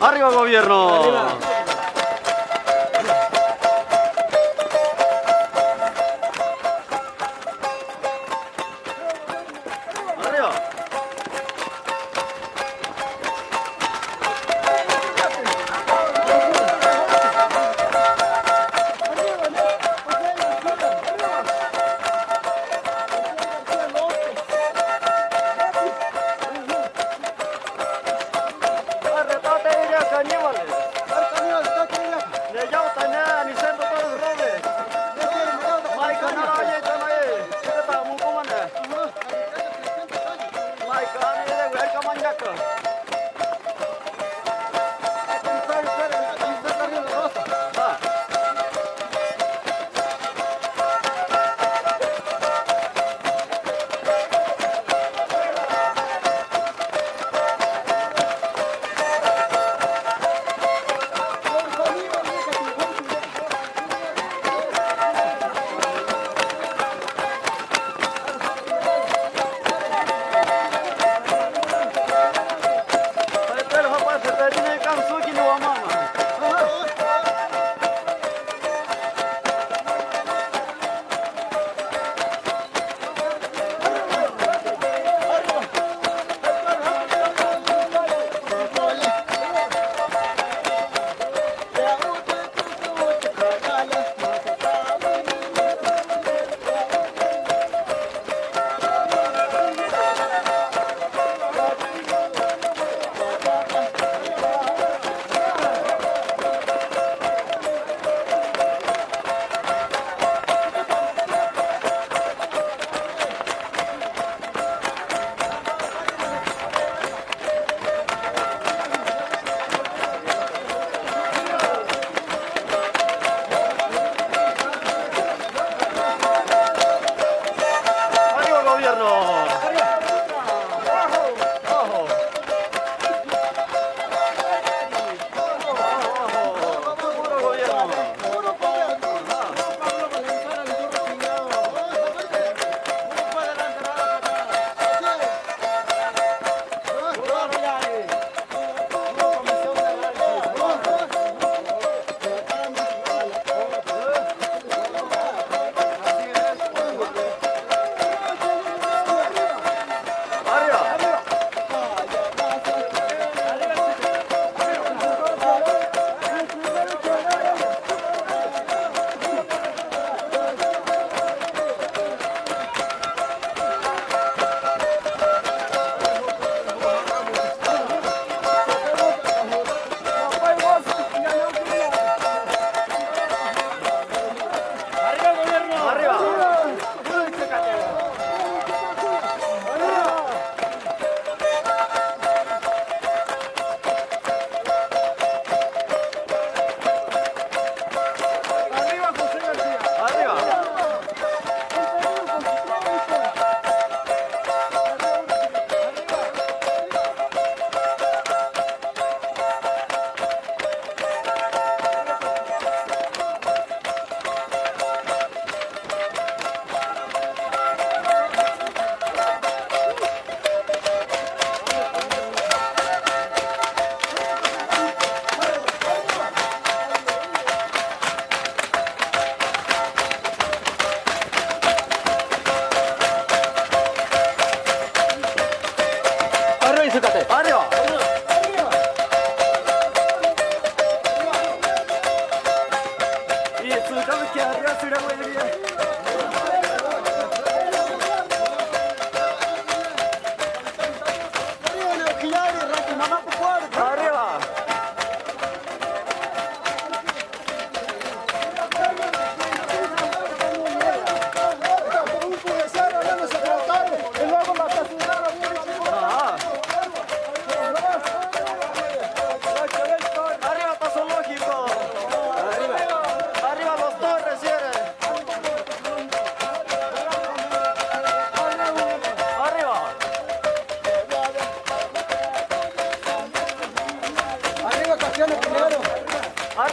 ¡Arriba, gobierno! ¡Arriba!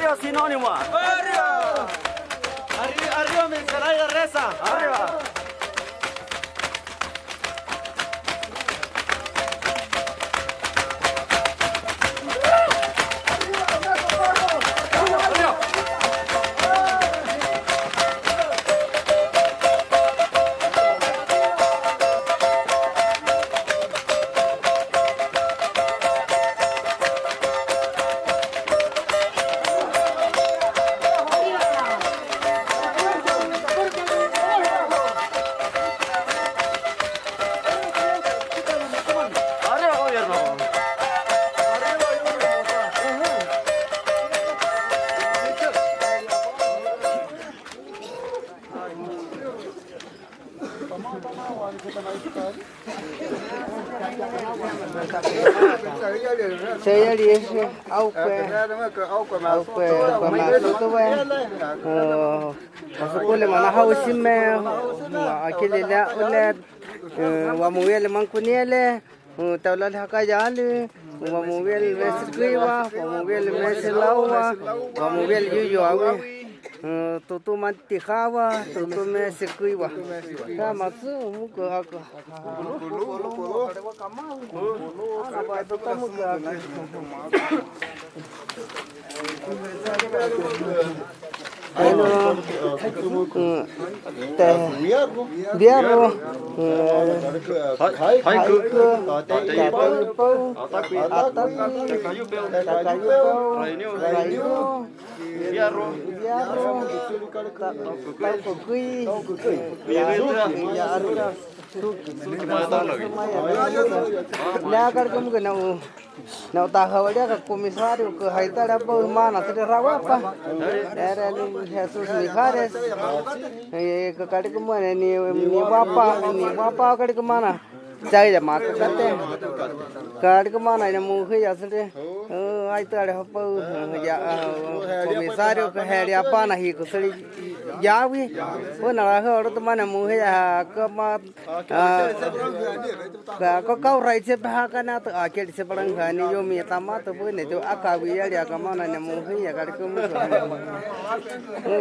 Arriba sinónimo. Arriba. Arriba mencionar la reza. Arriba. Saya di aupe masuk we masuk kule mana hausim me akile la ulat wa muel mankuniele tawla hakajale wa muel mesriwa wa muel meslawa wa muel yuyawi tutu mantihawa tutu mesriwa kama tu muko hako apa itu kamu biaro hai ku Nau tahu dia ke komisario ke haita ada apa mana tidak rawa apa era ni Jesus Mijares ke kali kemana ni bapa kali kemana cai dah mak kali kemana ni muhi asal dia haita ada apa ya komisario ke hari apa nahi kusari jawi pun orang orang tu mana muhi ya kemat kau raise bahkan atau akhir sebarang gani yo mi tamat tu pun itu akawi ya dia kemana ni muhi ya kali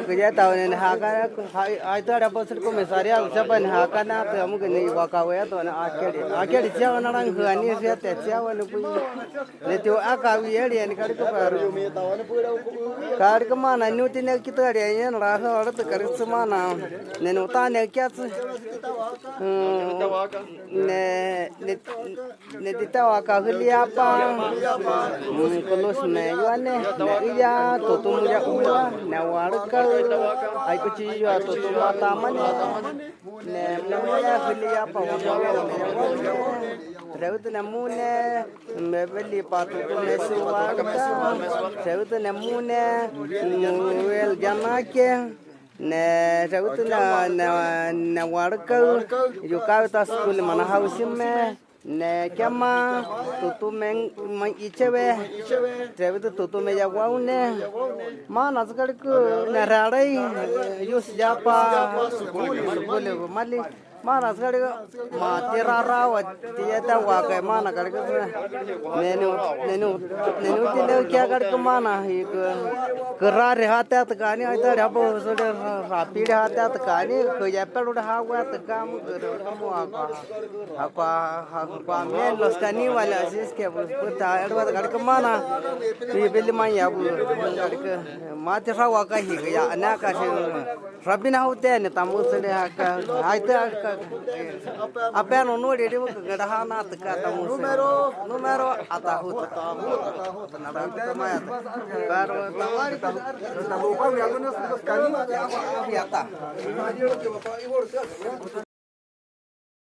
kerja tahun ini hakan itu ada pasal komisaria siapa ni hakan atau kamu kini wakawe atau akhir siapa orang gani siapa ni pun itu akawi ya dia ni kali kebaru kali kemana ni utin kita dia ni orang orang tu kali semana ni utan yang kiat ne ditawa kahuli apa kulus ne yuane iya tutum ya uwa ne warka ai kuci ya tutum taman ne ya huli apa Rewut namune beli patu ne suwarka rewut namune wel janake ne rewut na warka yukaw tas kul mana hausim me ne kama tutu men ichewe rewut tutu me ya waune mana sakal ku ne rarai yus japa bole mali mana sekali mati rarawat dia tahu apa mana kali ke nenu tidak kia kali ke mana kerar hati tekani itu ada apa sudah rapi hati tekani kejepel udah hawa tekam kamu apa men los kani wala sis ke putar ada kali ke mana beli main ya bu kali ke mati rawa kahi ya anak kasih rapi na hote ni tamu sudah itu apa yang nunu dia itu kegadaan atau kata numero atahu nada kita maya baru tawari tahu apa yang nunu sekali biata